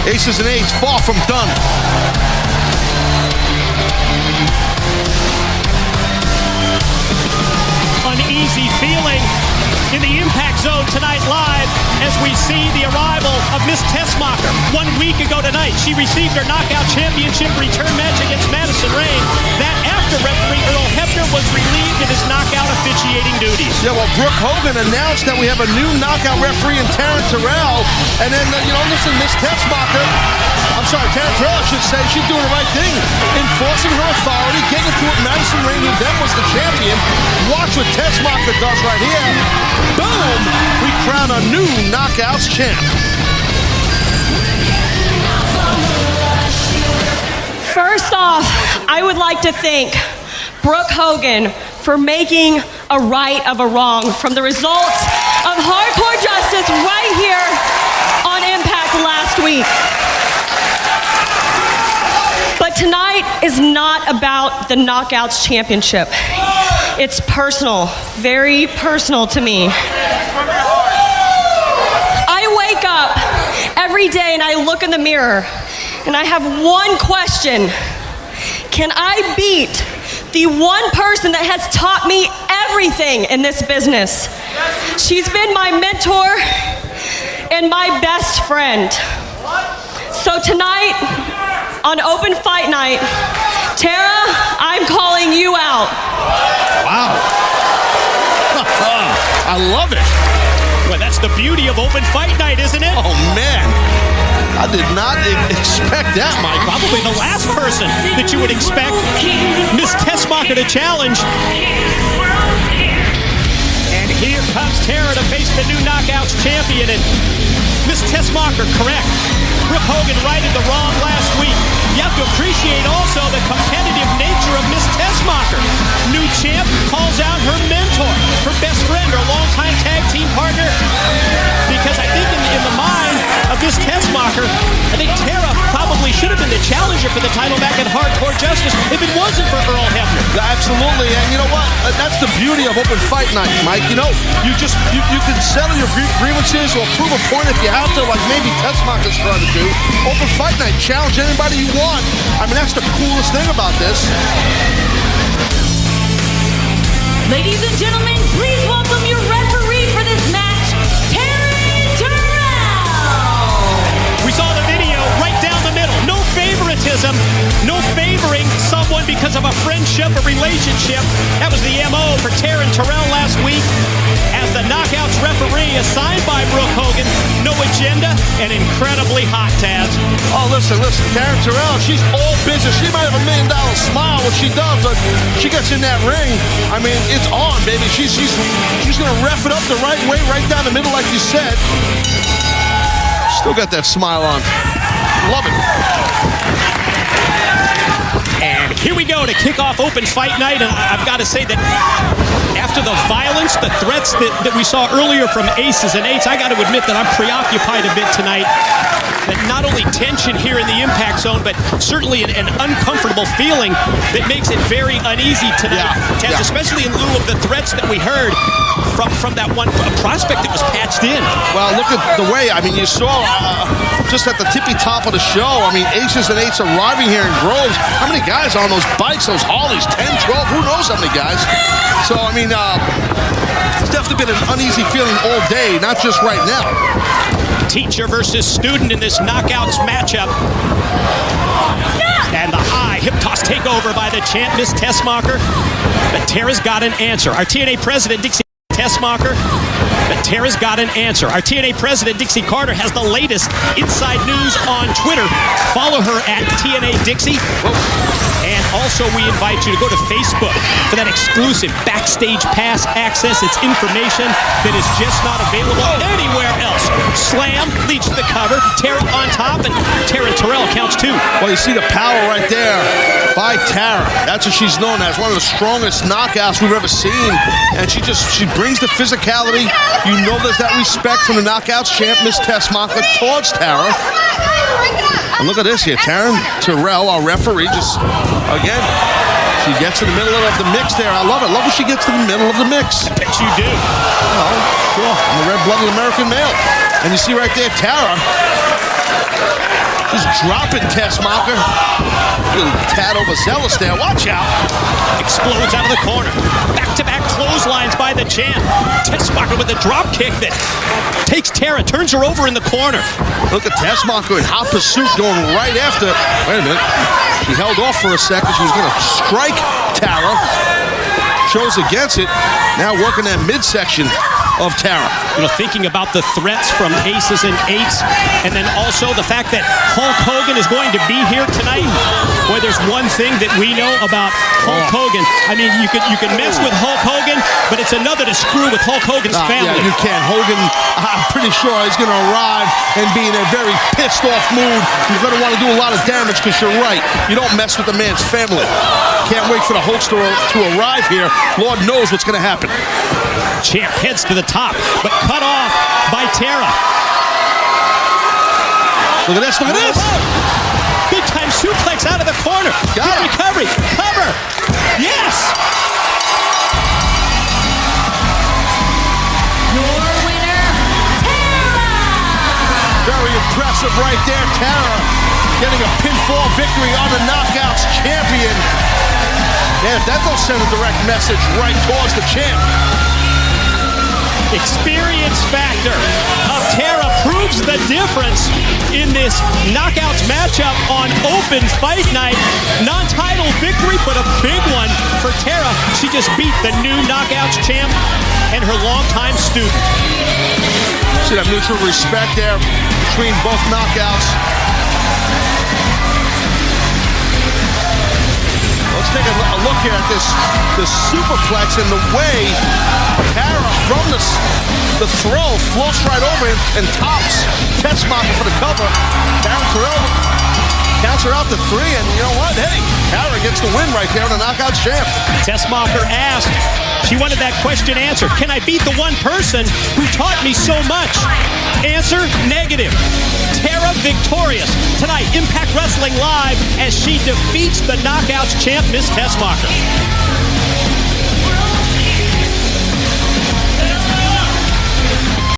Aces and eights, far from done. Uneasy feeling in the Impact Zone tonight live as we see the arrival of Miss Tessmacher. 1 week ago tonight, she received her Knockout Championship return match against Madison Rain. That after referee Earl Hebner was relieved of his knockout officiating duties. Yeah, well, Brooke Hogan announced that we have a new knockout referee in Terrel. And then, listen, Miss Tessmacher, Terrel, I should say, she's doing the right thing. Enforcing her authority, getting to it. Madison Rain, who then was the champion. Watch what Tessmacher does right here. Boom! We crown a new Knockouts champ. First off, I would like to thank Brooke Hogan for making a right of a wrong from the results of Hardcore Justice right here on Impact last week. But tonight is not about the Knockouts Championship. It's personal, very personal to me. I wake up every day and I look in the mirror and I have one question. Can I beat the one person that has taught me everything in this business? She's been my mentor and my best friend. So tonight, on Open Fight Night, Tara, I'm calling you out. Wow. I love it. Well, that's the beauty of Open Fight Night, isn't it? Oh, man. I did not expect that, Mike. Probably the last person that you would expect Miss Tessmacher to challenge. And here comes Tara to face the new Knockouts champion. And Miss Tessmacher, correct. Brooke Hogan righted the wrong last week. You have to appreciate also the competitive nature of Miss Tessmacher. New champ calls out her mentor, her best friend, her longtime tag team partner. Because I think in the mind of Miss Tessmacher, I think Tara probably should have been the challenger for the title back at Hardcore Justice if it wasn't for Earl Hebner. Absolutely, and you know what? That's the beauty of Open Fight Night, Mike. You can settle your grievances or prove a point if you have to, like maybe Tessmacher's trying to do. Open Fight Night, challenge anybody you want. I mean, that's the coolest thing about this. Ladies and gentlemen, please welcome your referee for this match, Terrel. We saw the video right down the middle. No favoritism, no favoring someone because of a friendship or relationship. That was the MO for Terrel last week. As the Knockouts referee assigned by Brooke Hogan, no agenda and incredibly hot, Taz. Oh, listen, Terrel, she's all business. She might have $1 million smile when she does, but she gets in that ring. I mean, it's on, baby. She's gonna ref it up the right way, right down the middle, like you said. Still got that smile on. Love it. And here we go to kick off Open Fight Night, and I've got to say that after the violence, the threats that we saw earlier from Aces and Eights, I got to admit that I'm preoccupied a bit tonight. That not only tension here in the Impact Zone, but certainly an uncomfortable feeling that makes it very uneasy tonight, Taz, especially in lieu of the threats that we heard from that one prospect that was patched in. Well, look at the way, I mean, you saw just at the tippy top of the show, I mean, Aces and Eights arriving here in Groves. How many guys on those bikes, those Harleys? 10, 12, who knows how many guys? So, I mean, it's definitely been an uneasy feeling all day, not just right now. Teacher versus student in this Knockouts matchup. And the high hip toss takeover by the champ, Miss Tessmacher. But Tara's got an answer. Our TNA president, Dixie Tessmacher. But Tara's got an answer. Our TNA president, Dixie Carter, has the latest inside news on Twitter. Follow her at TNA Dixie. And also we invite you to go to Facebook for that exclusive backstage pass access. It's information that is just not available anywhere else. Slam leads to the cover. Tara on top, and Terrel counts 2. Well, you see the power right there by Tara. That's what she's known as, one of the strongest knockouts we've ever seen. And she brings the physicality. You know there's that respect from the Knockouts champ, Miss Tessmacher, towards Tara. And look at this here, Terrel, our referee, just, again, she gets in the middle of the mix there. I love it. Love when she gets in the middle of the mix. I bet you do. Oh, sure. I'm a red-blooded American male. And you see right there, Tara. Just dropping Tessmacher. Little tad overzealous there. Watch out. Explodes out of the corner. Back-to-back clotheslines by the champ. Tessmacher with a drop kick that takes Tara, turns her over in the corner. Look at Tessmacher in hot pursuit going right after. Wait a minute. She held off for a second. She was going to strike Tara. Chose against it. Now working that midsection of Tara. You know, thinking about the threats from aces and eights, and then also the fact that Hulk Hogan is going to be here tonight. Boy, there's one thing that we know about Hulk Hogan. I mean, you can mess with Hulk Hogan, but it's another to screw with Hulk Hogan's family. Yeah, you can't. Hogan, I'm pretty sure he's going to arrive and be in a very pissed off mood. He's going to want to do a lot of damage because you're right. You don't mess with the man's family. Can't wait for the Hulks to arrive here. Lord knows what's going to happen. Champ heads to the top, but cut off by Tara. Look at this, look at this. Big time suplex out of the corner. Got it. Recovery, cover. Yes. Your winner, Tara! Very impressive right there, Tara. Getting a pinfall victory on the Knockouts champion. Man, that don't send a direct message right towards the champ. Experience factor of Tara proves the difference in this Knockouts matchup on Open Fight Night. Non-title victory, but a big one for Tara. She just beat the new Knockouts champ and her longtime student. See that mutual respect there between both Knockouts. Let's take a look here at this superplex and the way Tara from the throw floats right over and tops Tessmacher for the cover. Terrel counts her out to 3, and you know what? Hey, Tara gets the win right there on the Knockouts champ. Tessmacher asked, she wanted that question answered. Can I beat the one person who taught me so much? Answer, negative. Tara victorious tonight, Impact Wrestling Live, as she defeats the Knockouts champ, Miss Tessmacher.